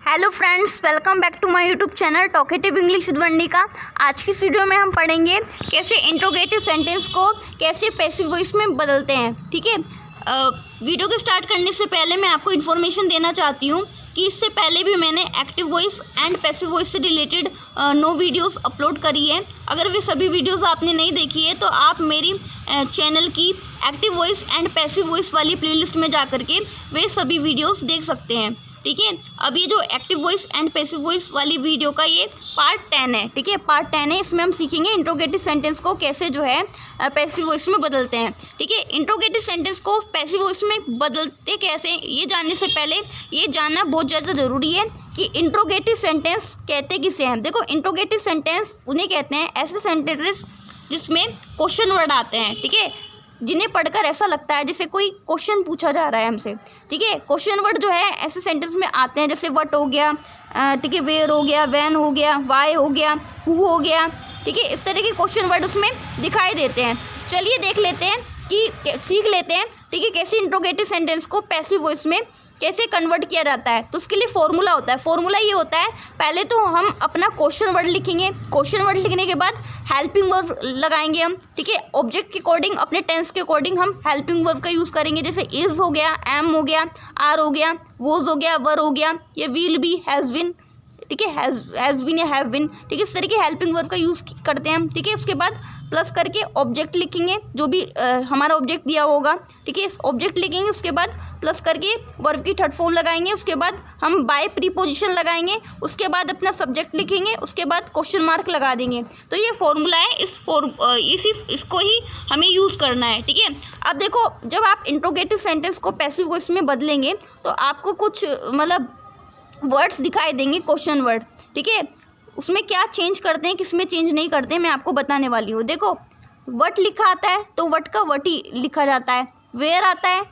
Hello friends, welcome back to my YouTube channel talkative English with Vandika. आज की इस video में हम पढ़ेंगे कैसे इंट्रोगेटिव सेंटेंस को कैसे पैसिव वॉइस में बदलते हैं। ठीक है, वीडियो को स्टार्ट करने से पहले मैं आपको इन्फॉर्मेशन देना चाहती हूँ कि इससे पहले भी मैंने active voice and passive voice से रिलेटेड 9 वीडियोस अपलोड करी है। अगर वे सभी वीडियोस आपने नहीं देखी है तो आप मेरी चैनल की active voice and passive voice वाली प्लेलिस्ट में जा करके वे सभी वीडियोस देख सकते हैं। ठीक है, अब ये जो active voice and passive voice वाली वीडियो का ये पार्ट 10 है। ठीक है, पार्ट 10 है। इसमें हम सीखेंगे इंट्रोगेटिव सेंटेंस को कैसे जो है पैसिव वॉइस में बदलते हैं। ठीक है, इंट्रोगेटिव सेंटेंस को पैसिव वॉइस में बदलते कैसे, ये जानने से पहले ये जानना बहुत ज़्यादा ज़रूरी है कि इंट्रोगेटिव सेंटेंस कहते किसे हैं। देखो, इंट्रोगेटिव सेंटेंस उन्हें कहते हैं ऐसे सेंटेंसेस जिसमें क्वेश्चन वर्ड आते हैं। ठीक है, जिन्हें पढ़कर ऐसा लगता है जैसे कोई क्वेश्चन पूछा जा रहा है हमसे। ठीक है, क्वेश्चन वर्ड जो है ऐसे सेंटेंस में आते हैं, जैसे व्हाट हो गया, ठीक है, वेयर हो गया, व्हेन हो गया, व्हाई हो गया, हु हो गया। ठीक है, इस तरह के क्वेश्चन वर्ड उसमें दिखाई देते हैं। चलिए देख लेते हैं कि सीख लेते हैं। ठीक है, कैसे इंट्रोगेटिव सेंटेंस को पैसिव वॉइस में कैसे कन्वर्ट किया जाता है। तो उसके लिए फॉर्मूला होता है। फॉर्मूला ये होता है, पहले तो हम अपना क्वेश्चन वर्ड लिखेंगे। क्वेश्चन वर्ड लिखने के बाद हेल्पिंग वर्ब लगाएंगे हम। ठीक है, ऑब्जेक्ट के अकॉर्डिंग, अपने टेंस के अकॉर्डिंग हम हेल्पिंग वर्ब का यूज़ करेंगे। जैसे इज़ हो गया, एम हो गया, आर हो गया, वोज हो गया, वर हो गया, ये विल बी, हैज़ बिन। ठीक है, हैज़ बिन या हैव बिन। ठीक है, इस तरह के हेल्पिंग वर्ब का यूज़ करते हैं हम। ठीक है, उसके बाद प्लस करके ऑब्जेक्ट लिखेंगे, जो भी हमारा ऑब्जेक्ट दिया होगा। ठीक है, ऑब्जेक्ट लिखेंगे, उसके बाद प्लस करके वर्ब की थर्ड फॉर्म लगाएंगे। उसके बाद हम बाय प्रीपोजिशन लगाएंगे, उसके बाद अपना सब्जेक्ट लिखेंगे, उसके बाद क्वेश्चन मार्क लगा देंगे। तो ये फॉर्मूला है, इसको ही हमें यूज़ करना है। ठीक है, अब देखो, जब आप इंट्रोगेटिव सेंटेंस को पैसिव वॉइस में बदलेंगे तो आपको कुछ मतलब वर्ड्स दिखाई देंगे, क्वेश्चन वर्ड। ठीक है, उसमें क्या चेंज करते हैं, किसमें चेंज नहीं करते हैं, मैं आपको बताने वाली हूँ। देखो, वट लिखा आता है तो वट का वट ही लिखा जाता है। वेयर आता है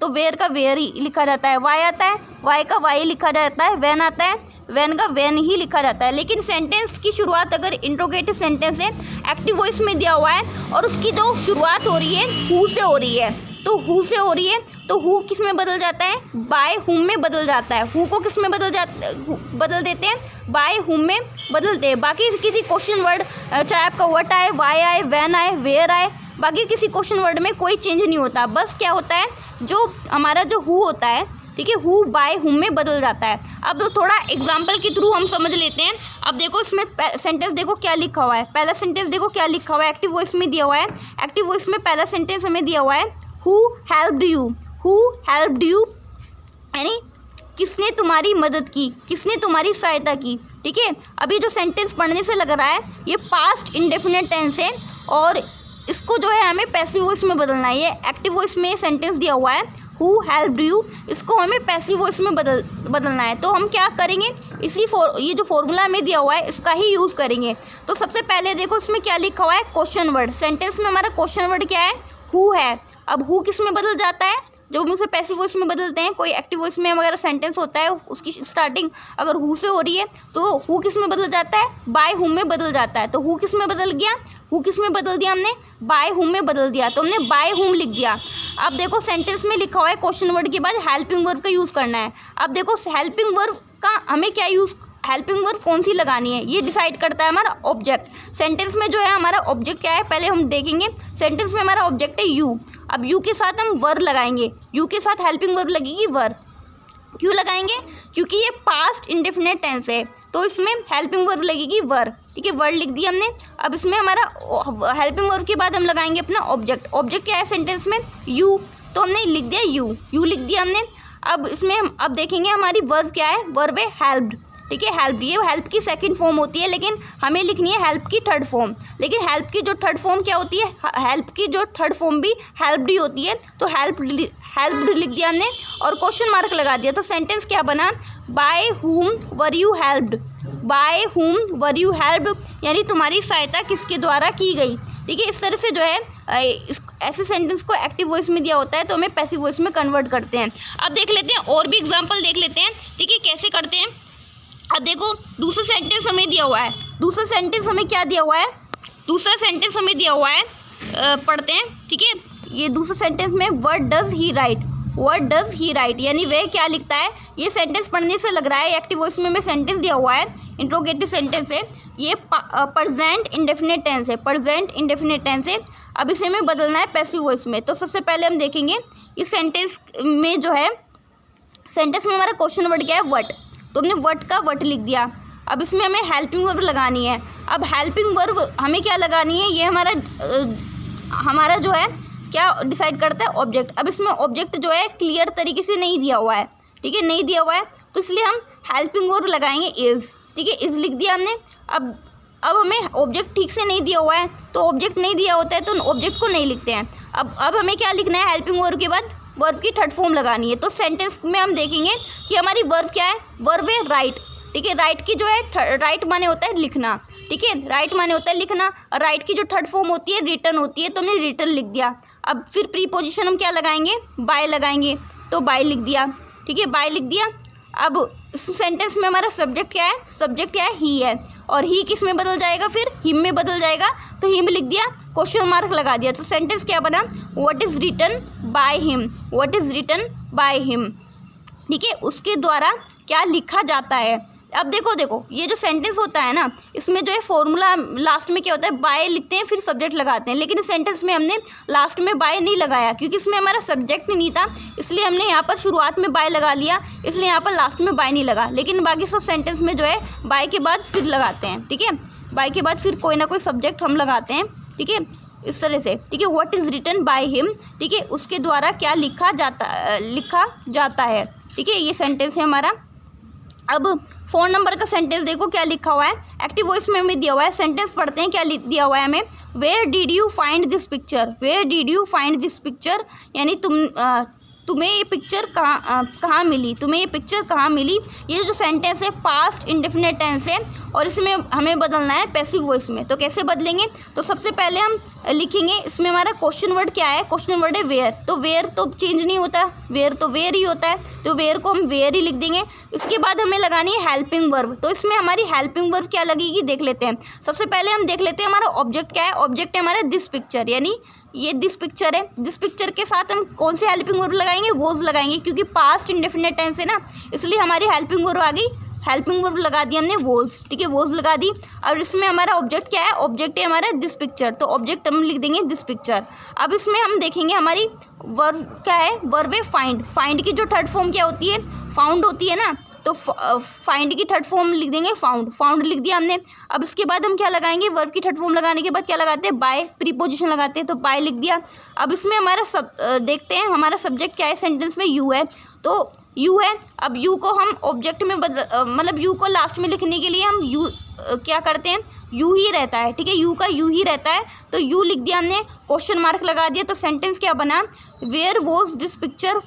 तो वेयर का वेयर ही लिखा जाता है। वाई आता है, वाई का वाई लिखा जाता है। वैन आता है, वैन का वैन ही लिखा जाता है। लेकिन सेंटेंस की शुरुआत अगर इंट्रोगेटिव सेंटेंस है, एक्टिव वॉइस में दिया हुआ है और उसकी जो शुरुआत हो रही है हु से हो रही है, तो हु से हो रही है तो हु किस में बदल जाता है, बाय हुम में बदल जाता है। हु को किस में बदल देते हैं, बाय हुम में बदलते हैं। बाकी किसी क्वेश्चन वर्ड, चाहे आपका व्हाट आए, वाई आए, व्हेन आए, वेयर आए, बाकी किसी क्वेश्चन वर्ड में कोई चेंज नहीं होता। बस क्या होता है, जो हमारा जो हु होता है, ठीक है, हु बाय हुम में बदल जाता है। अब तो थोड़ा एग्जाम्पल के थ्रू हम समझ लेते हैं। अब देखो, इसमें सेंटेंस देखो क्या लिखा हुआ है। पहला सेंटेंस देखो क्या लिखा हुआ है, एक्टिव वॉइस में दिया हुआ है। एक्टिव वॉइस में पहला सेंटेंस हमें दिया हुआ है, who helped you. Who helped you यानी किसने तुम्हारी मदद की, किसने तुम्हारी सहायता की। ठीक है, अभी जो सेंटेंस पढ़ने से लग रहा है ये पास्ट इंडेफिनिट टेंस है और इसको जो है हमें पैसिव वॉइस में बदलना है। ये एक्टिव वॉइस में सेंटेंस दिया हुआ है, हु हेल्प्ड यू, इसको हमें पैसिव वॉइस में बदलना है। तो हम क्या करेंगे, ये जो फॉर्मूला हमें दिया हुआ है इसका ही यूज़ करेंगे। तो सबसे पहले देखो, इसमें क्या लिखा हुआ है, क्वेश्चन वर्ड। सेंटेंस में हमारा क्वेश्चन वर्ड क्या है, हु है। अब हु किस में बदल जाता है, जब हम उसे पैसिव वॉइस में बदलते हैं। कोई एक्टिव वॉइस में अगर सेंटेंस होता है, उसकी स्टार्टिंग अगर हु से हो रही है तो हु किस में बदल जाता है, बाय हुम में बदल जाता है। तो हु किस में बदल गया, हु किस में बदल दिया हमने, बाय हुम में बदल दिया, तो हमने बाय हुम लिख दिया। अब देखो, सेंटेंस में लिखा हुआ है क्वेश्चन वर्ड के बाद हेल्पिंग वर्ब का यूज़ करना है। अब देखो, हेल्पिंग वर्ब का हमें क्या यूज़, हेल्पिंग वर्ब कौन सी लगानी है, ये डिसाइड करता है हमारा ऑब्जेक्ट। सेंटेंस में जो है हमारा ऑब्जेक्ट क्या है, पहले हम देखेंगे। सेंटेंस में हमारा ऑब्जेक्ट है यू। अब यू के साथ हम वर लगाएंगे, यू के साथ हेल्पिंग वर्ब लगेगी वर। क्यों लगाएंगे, क्योंकि ये पास्ट इंडेफिनिट टेंस है तो इसमें हेल्पिंग वर्ब लगेगी वर। ठीक है, वर्ड लिख दिया हमने। अब इसमें हमारा हेल्पिंग वर्ब के बाद हम लगाएंगे अपना ऑब्जेक्ट। ऑब्जेक्ट क्या है सेंटेंस में, यू, तो हमने लिख दिया यू लिख दिया हमने। अब इसमें हम अब देखेंगे हमारी वर्ब क्या है, वर्ब है हेल्प्ड। ठीक है, हेल्प, ये हेल्प की सेकंड फॉर्म होती है, लेकिन हमें लिखनी है हेल्प की थर्ड फॉर्म। लेकिन हेल्प की जो थर्ड फॉर्म क्या होती है, हेल्प की जो थर्ड फॉर्म भी हेल्प्ड ही होती है। तो हेल्प्ड लिख दिया हमने और क्वेश्चन मार्क लगा दिया। तो सेंटेंस क्या बना, by whom were you helped. By whom were you helped यानी तुम्हारी सहायता किसके द्वारा की गई। ठीक है, इस तरह से जो है ऐसे सेंटेंस को एक्टिव वॉइस में दिया होता है तो हमें पैसिव वॉइस में कन्वर्ट करते हैं। अब देख लेते हैं, और भी एग्जाम्पल देख लेते हैं। ठीक है, कैसे करते हैं। अब देखो, दूसरा सेंटेंस हमें दिया हुआ है। दूसरा सेंटेंस हमें क्या दिया हुआ है, दूसरा सेंटेंस हमें दिया हुआ है, पढ़ते हैं। ठीक है, ये दूसरा सेंटेंस में what does he right, what does he right, यानी वह क्या लिखता है। ये सेंटेंस पढ़ने से लग रहा है एक्टिव वॉइस में सेंटेंस दिया हुआ है, इंट्रोगेटिव सेंटेंस है, ये प्रेजेंट इंडेफिनिट टेंस है, प्रेजेंट इंडेफिनिट टेंस है। अब इसे हमें बदलना है पैसिव वॉइस में। तो सबसे पहले हम देखेंगे इस सेंटेंस में जो है, सेंटेंस में हमारा क्वेश्चन वर्ड क्या है, व्हाट, तो हमने व्हाट का व्हाट लिख दिया। अब इसमें हमें हेल्पिंग वर्ब लगानी है। अब हेल्पिंग वर्ब हमें क्या लगानी है, ये हमारा जो है क्या डिसाइड करता है, ऑब्जेक्ट। अब इसमें ऑब्जेक्ट जो है क्लियर तरीके से नहीं दिया हुआ है, ठीक है, नहीं दिया हुआ है, तो इसलिए हम हेल्पिंग वर्ब लगाएंगे इज़, ठीक है, इज़ लिख दिया हमने। अब हमें ऑब्जेक्ट ठीक से नहीं दिया हुआ है, तो ऑब्जेक्ट नहीं दिया होता है तो ऑब्जेक्ट को नहीं लिखते हैं। अब हमें क्या लिखना है, हेल्पिंग वर्ब के बाद वर्ब की थर्ड फॉर्म लगानी है। तो सेंटेंस में हम देखेंगे कि हमारी वर्ब क्या है, वर्ब है राइट, ठीक है। राइट की जो है राइट माने होता है लिखना, ठीक है, राइट माने होता है लिखना। राइट की जो थर्ड फॉर्म होती है रिटर्न होती है, तो हमने रिटर्न लिख दिया। अब फिर प्रीपोजिशन हम क्या लगाएंगे, बाय लगाएंगे, तो बाय लिख दिया, ठीक है, बाय लिख दिया। अब इस सेंटेंस में हमारा सब्जेक्ट क्या है, सब्जेक्ट क्या है, ही है, और ही किस में बदल जाएगा, फिर हिम में बदल जाएगा, तो हिम लिख दिया, क्वेश्चन मार्क लगा दिया। तो सेंटेंस क्या बना, what is written by him, what is written by him, ठीक है, उसके द्वारा क्या लिखा जाता है। अब देखो ये जो सेंटेंस होता है ना, इसमें जो है फॉर्मूला लास्ट में क्या होता है, बाय लिखते हैं फिर सब्जेक्ट लगाते हैं, लेकिन इस सेंटेंस में हमने लास्ट में बाय नहीं लगाया, क्योंकि इसमें हमारा सब्जेक्ट नहीं था, इसलिए हमने यहाँ पर शुरुआत में बाय लगा लिया, इसलिए यहाँ पर लास्ट में बाय नहीं लगा। लेकिन बाकी सब सेंटेंस में जो है बाय के बाद फिर लगाते हैं, ठीक है, बाय के बाद फिर कोई ना कोई सब्जेक्ट हम लगाते हैं, ठीक है, इस तरह से, ठीक है। What is written by him, ठीक है, उसके द्वारा क्या लिखा जाता है, ठीक है, ये सेंटेंस है हमारा। अब 4 नंबर का सेंटेंस देखो क्या लिखा हुआ है, एक्टिव वॉइस में हमें दिया हुआ है। सेंटेंस पढ़ते हैं क्या दिया हुआ है हमें, where did you find this picture, where did you find this picture, यानी तुम्हें ये पिक्चर कहाँ मिली, तुम्हें ये पिक्चर कहाँ मिली। ये जो सेंटेंस है पास्ट इंडेफिनिट टेंस है, और इसमें हमें बदलना है पैसिव वॉइस में। तो कैसे बदलेंगे, तो सबसे पहले हम लिखेंगे, इसमें हमारा क्वेश्चन वर्ड क्या है, क्वेश्चन वर्ड है वेयर, तो वेयर तो चेंज नहीं होता, वेयर तो वेयर ही होता है, तो वेयर को हम वेयर ही लिख देंगे। इसके बाद हमें लगानी है हेल्पिंग वर्ब, तो इसमें हमारी हेल्पिंग वर्ब क्या लगेगी देख लेते हैं। सबसे पहले हम देख लेते हैं हमारा ऑब्जेक्ट क्या है, ऑब्जेक्ट है हमारा दिस पिक्चर, यानी ये दिस पिक्चर है, दिस पिक्चर के साथ हम कौन सी हेल्पिंग वर्ब लगाएंगे, वोज लगाएंगे, क्योंकि पास्ट इंडेफिनिट टेंस है ना, इसलिए हमारी हेल्पिंग वर्ब आ गई, हेल्पिंग वर्ब लगा दी हमने वोज, ठीक है, वोज लगा दी। और इसमें हमारा ऑब्जेक्ट क्या है, ऑब्जेक्ट है हमारा दिस पिक्चर, तो ऑब्जेक्ट हम लिख देंगे दिस पिक्चर। अब इसमें हम देखेंगे हमारी वर्ब क्या है, वर्ब है फाइंड, फाइंड की जो थर्ड फॉर्म क्या होती है, फाउंड होती है ना, तो फाइंड की थर्ड फॉर्म लिख देंगे फाउंड, फाउंड लिख दिया हमने। अब इसके बाद हम क्या लगाएंगे, वर्ब की थर्ड फॉर्म लगाने के बाद क्या लगाते हैं, बाय, प्रीपोजिशन लगाते हैं, तो बाय लिख दिया। अब इसमें हमारा देखते हैं हमारा सब्जेक्ट क्या है, सेंटेंस में यू है, तो यू है। अब यू को हम ऑब्जेक्ट में मतलब यू को लास्ट में लिखने के लिए हम यू क्या करते हैं, यू ही रहता है, ठीक है, यू का यू ही रहता है, तो यू लिख दिया हमने, क्वेश्चन मार्क लगा दिया। तो सेंटेंस क्या बना, where was this picture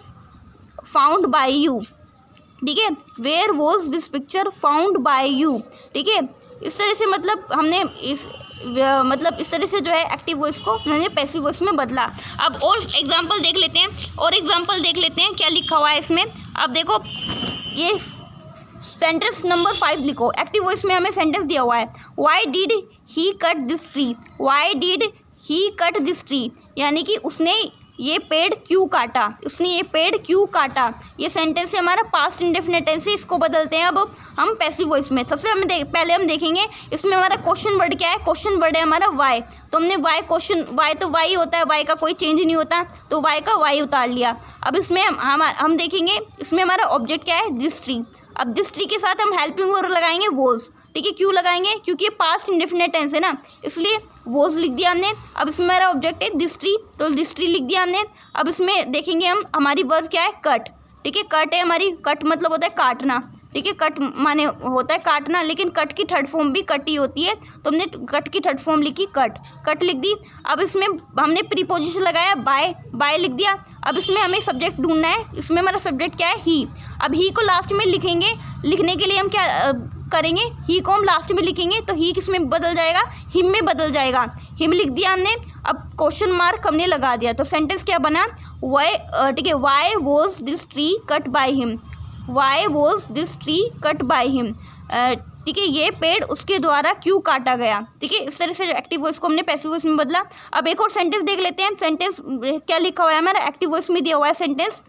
found by you, ठीक है, where was this picture found by you, ठीक है। इस तरह से मतलब हमने इस तरह से जो है एक्टिव वॉइस को मैंने पैसिव वॉइस में बदला। अब और एग्जांपल देख लेते हैं, और एग्जांपल देख लेते हैं क्या लिखा हुआ है इसमें। अब देखो ये सेंटेंस नंबर 5 लिखो, एक्टिव वॉइस में हमें सेंटेंस दिया हुआ है, why did he cut this tree, why did he cut this tree, यानी कि उसने ये पेड़ क्यों काटा, उसने ये पेड़ क्यों काटा। ये सेंटेंस है हमारा पास्ट इंडेफिनिट टेंस है, इसको बदलते हैं अब हम पैसिव वॉइस में। सबसे पहले हम देखेंगे इसमें हमारा क्वेश्चन वर्ड क्या है, क्वेश्चन वर्ड है हमारा वाई, तो हमने वाई क्वेश्चन, वाई तो वाई होता है, वाई का कोई चेंज नहीं होता, तो वाई का वाई उतार लिया। अब इसमें हम देखेंगे इसमें हमारा ऑब्जेक्ट क्या है, दिस ट्री। अब दिस ट्री के साथ हम हेल्पिंग वर्ब लगाएंगे वोज, ठीक है, क्यों लगाएंगे, क्योंकि ये पास्ट इंडेफिनिट टेंस है ना, इसलिए वोज लिख दिया हमने। अब इसमें हमारा ऑब्जेक्ट है दिस ट्री, तो दिस ट्री लिख दिया हमने। अब इसमें देखेंगे हम हमारी वर्ब क्या है, कट, ठीक है, कट है हमारी, कट मतलब होता है काटना, ठीक है, कट माने होता है काटना, लेकिन कट की थर्ड फॉर्म भी कट ही होती है, तो हमने कट की थर्ड फॉर्म लिखी कट, कट लिख दी। अब इसमें हमने प्रीपोजिशन लगाया बाय, बाय लिख दिया। अब इसमें हमें सब्जेक्ट ढूंढना है, इसमें हमारा सब्जेक्ट क्या है, ही। अब ही को लास्ट में लिखेंगे, लिखने के लिए हम क्या करेंगे, ही को हम लास्ट में लिखेंगे, तो ही किस में बदल जाएगा, हिम में बदल जाएगा, हिम लिख दिया हमने। अब क्वेश्चन मार्क हमने लगा दिया, तो सेंटेंस क्या बना, वाई, ठीक है, why was this tree cut by him, why was this tree cut by him, ठीक है, ये पेड़ उसके द्वारा क्यों काटा गया, ठीक है। इस तरह से एक्टिव वॉइस को हमने पैसिव वॉइस में बदला। अब एक और सेंटेंस देख लेते हैं, सेंटेंस क्या लिखा हुआ है हमारा, एक्टिव वॉइस में दिया हुआ है सेंटेंस,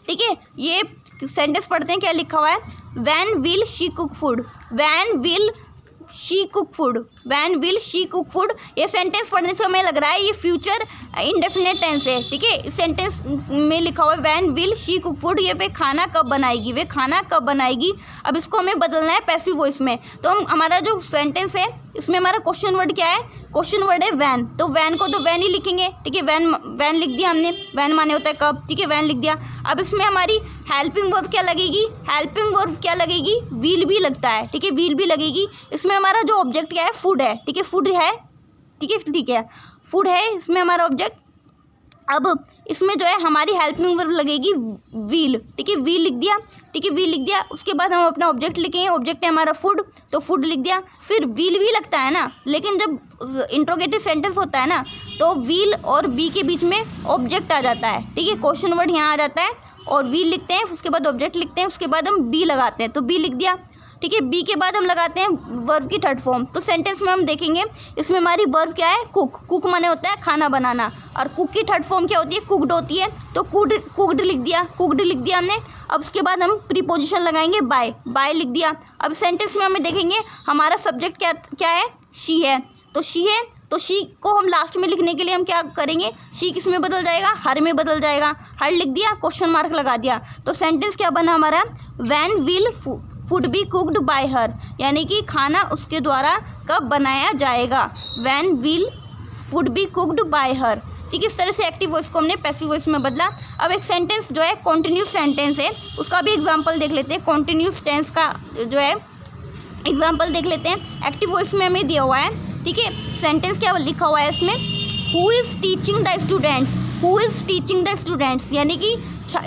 ठीक है, ये सेंटेंस पढ़ते हैं क्या लिखा हुआ है। When will she cook food, when will she cook food, when will she cook food. ये सेंटेंस पढ़ने से हमें लग रहा है ये फ्यूचर इंडेफिनेट टेंस है, ठीक है। इस सेंटेंस में लिखा हुआ है when will she cook food, ये पे खाना कब बनाएगी, वे खाना कब बनाएगी। अब इसको हमें बदलना है पैसिव वॉइस में। तो हम हमारा जो सेंटेंस है इसमें हमारा क्वेश्चन वर्ड क्या है, क्वेश्चन वर्ड है वैन, तो वैन को तो वैन ही लिखेंगे, ठीक है। वैन वैन लिख दिया हमने, वैन माने होता है कब, ठीक है, वैन लिख दिया। अब इसमें हमारी हेल्पिंग वर्ब क्या लगेगी, हेल्पिंग वर्ब क्या लगेगी, विल भी लगता है, ठीक है, विल भी लगेगी। इसमें हमारा जो ऑब्जेक्ट क्या है, फूड है, ठीक है, फूड है, ठीक है, ठीक है, फूड है इसमें हमारा ऑब्जेक्ट। अब इसमें जो है हमारी हेल्पिंग वर्ब लगेगी व्हील, ठीक है, व्हील लिख दिया, ठीक है, व्हील लिख दिया। उसके बाद हम अपना ऑब्जेक्ट लिखेंगे, ऑब्जेक्ट है हमारा फूड, तो फूड लिख दिया। फिर व्हील भी लगता है ना, लेकिन जब इंट्रोगेटिव सेंटेंस होता है ना तो व्हील और बी के बीच में ऑब्जेक्ट आ जाता है, ठीक है, क्वेश्चन वर्ड यहाँ आ जाता है और व्हील लिखते हैं, उसके बाद ऑब्जेक्ट लिखते हैं, उसके बाद हम बी लगाते हैं, तो बी लिख दिया, ठीक है। बी के बाद हम लगाते हैं वर्ब की थर्ड फॉर्म। तो सेंटेंस में हम देखेंगे इसमें हमारी वर्ब क्या है, कुक, कुक माने होता है खाना बनाना, और कुक की थर्ड फॉर्म क्या होती है, कुकड होती है, तो कुकड लिख दिया, कुकड लिख दिया हमने। अब उसके बाद हम प्रीपोजिशन लगाएंगे बाय, बाय लिख दिया। अब सेंटेंस में हमें देखेंगे हमारा सब्जेक्ट क्या है, शी है, तो शी है, तो शी को हम लास्ट में लिखने के लिए हम क्या करेंगे, शी किस में बदल जाएगा, हर में बदल जाएगा, हर लिख दिया, क्वेश्चन मार्क लगा दिया। तो सेंटेंस क्या बना हमारा, when will food be cooked bye हर, यानी कि खाना उसके द्वारा कब बनाया जाएगा, when will food be cooked bye हर, ठीक है। इस तरह से एक्टिव वॉइस को हमने पैसिव वॉइस में बदला। अब एक सेंटेंस जो है कॉन्टिन्यूस सेंटेंस है, उसका भी एग्जांपल देख लेते हैं। कॉन्टिन्यूस टेंस का जो है एग्जांपल देख लेते हैं। एक्टिव वॉइस में हमें दिया हुआ है, ठीक है, सेंटेंस क्या लिखा हुआ है इसमें, who is teaching the students, who is teaching the students, यानी कि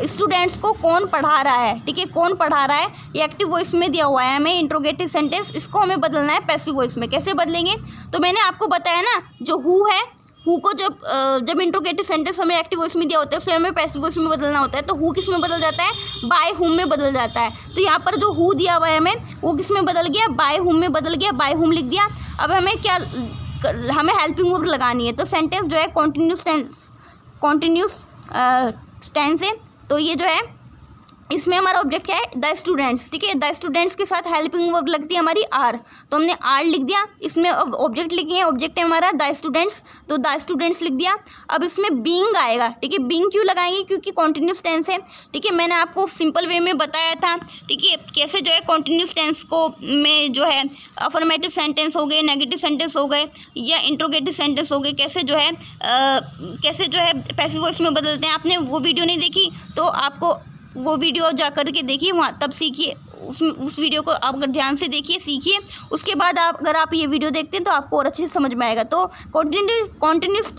स्टूडेंट्स को कौन पढ़ा रहा है, ठीक है, कौन पढ़ा रहा है, ये एक्टिव वॉइस में दिया हुआ है हमें इंट्रोगेटिव सेंटेंस। इसको हमें बदलना है पैसिव वॉइस में। कैसे बदलेंगे, तो मैंने आपको बताया ना, जो हु है, हु को जब इंट्रोगेटिव सेंटेंस हमें एक्टिव वॉइस में दिया होता है उसे हमें पैसिव वॉइस में बदलना होता है, तो हु किस में बदल जाता है, बाय हुम में बदल जाता है। तो यहाँ पर जो हु दिया हुआ है हमें वो किस में बदल गया, बाय हुम में बदल गया, बाय हुम लिख दिया। अब हमें क्या, हमें हेल्पिंग वर्ब लगानी है, तो सेंटेंस जो है कॉन्टिन्यूस टेंस है, तो ये जो है इसमें हमारा ऑब्जेक्ट क्या है, द स्टूडेंट्स, ठीक है, द स्टूडेंट्स के साथ हेल्पिंग वर्ब लगती है हमारी आर, तो हमने आर लिख दिया। इसमें अब ऑब्जेक्ट लिखे, ऑब्जेक्ट है हमारा द स्टूडेंट्स, तो द स्टूडेंट्स लिख दिया। अब इसमें बीइंग आएगा, ठीक है, बीइंग क्यों लगाएंगे, क्योंकि कॉन्टिन्यूस टेंस है, ठीक है। मैंने आपको सिंपल वे में बताया था, ठीक है, कैसे जो है कॉन्टिन्यूस टेंस को में जो है अफर्मेटिव सेंटेंस हो गए, नेगेटिव सेंटेंस हो गए या इंट्रोगेटिव सेंटेंस हो गए, कैसे जो है पैसिव वॉइस में बदलते हैं। आपने वो वीडियो नहीं देखी तो आपको वो वीडियो जा कर के देखिए, वहाँ तब सीखिए, उस वीडियो को आप अगर ध्यान से देखिए, सीखिए, उसके बाद अगर आप ये वीडियो देखते हैं तो आपको और अच्छे से समझ में आएगा। तो कॉन्टिन्यूस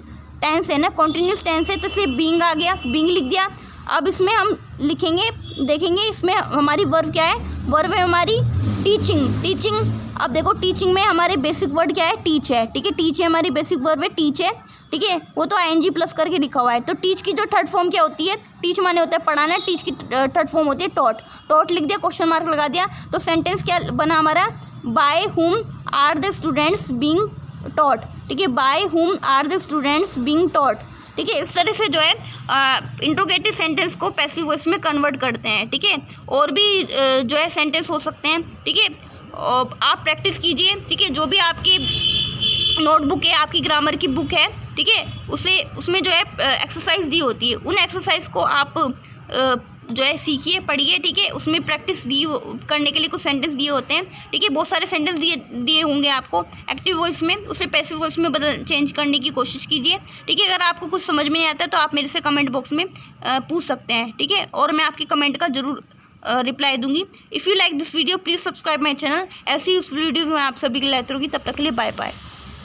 टेंस है ना, कॉन्टिन्यूस टेंस है, तो इसलिए बीइंग आ गया, बीइंग लिख दिया। अब इसमें हम लिखेंगे, देखेंगे इसमें हमारी वर्ब क्या है, वर्ब है हमारी टीचिंग। अब देखो टीचिंग में हमारे बेसिक वर्ड क्या है, टीच है, ठीक है, टीच है हमारी बेसिक वर्ब है, टीच है, ठीक है, वो तो ING प्लस करके लिखा हुआ है। तो टीच की जो थर्ड फॉर्म क्या होती है, टीच माने होता है पढ़ाना, टीच की थर्ड फॉर्म होती है टॉट लिख दिया, क्वेश्चन मार्क लगा दिया। तो सेंटेंस क्या बना हमारा, by whom are the students being taught, ठीक है, by whom are the students being taught, ठीक है। इस तरह से जो है इंट्रोगेटिव सेंटेंस को पैसिव वॉइस में कन्वर्ट करते हैं, ठीक है। और भी जो है सेंटेंस हो सकते हैं, ठीक है, आप प्रैक्टिस कीजिए, ठीक है। जो भी आपकी नोटबुक है, आपकी ग्रामर की बुक है, ठीक है, उसमें जो है एक्सरसाइज दी होती है, उन एक्सरसाइज को आप जो है सीखिए, पढ़िए, ठीक है। उसमें प्रैक्टिस करने के लिए कुछ सेंटेंस दिए होते हैं, ठीक है, बहुत सारे सेंटेंस दिए होंगे आपको एक्टिव वॉइस में, उसे पैसिव वॉइस में चेंज करने की कोशिश कीजिए, ठीक है। अगर आपको कुछ समझ में नहीं आता तो आप मेरे से कमेंट बॉक्स में पूछ सकते हैं, ठीक है, और मैं आपके कमेंट का ज़रूर रिप्लाई दूंगी। If you like this video please subscribe my channel. ऐसी उस वीडियोज़ में आप सभी के लिए लाते रहूँगी। तब तक के लिए बाय बाय।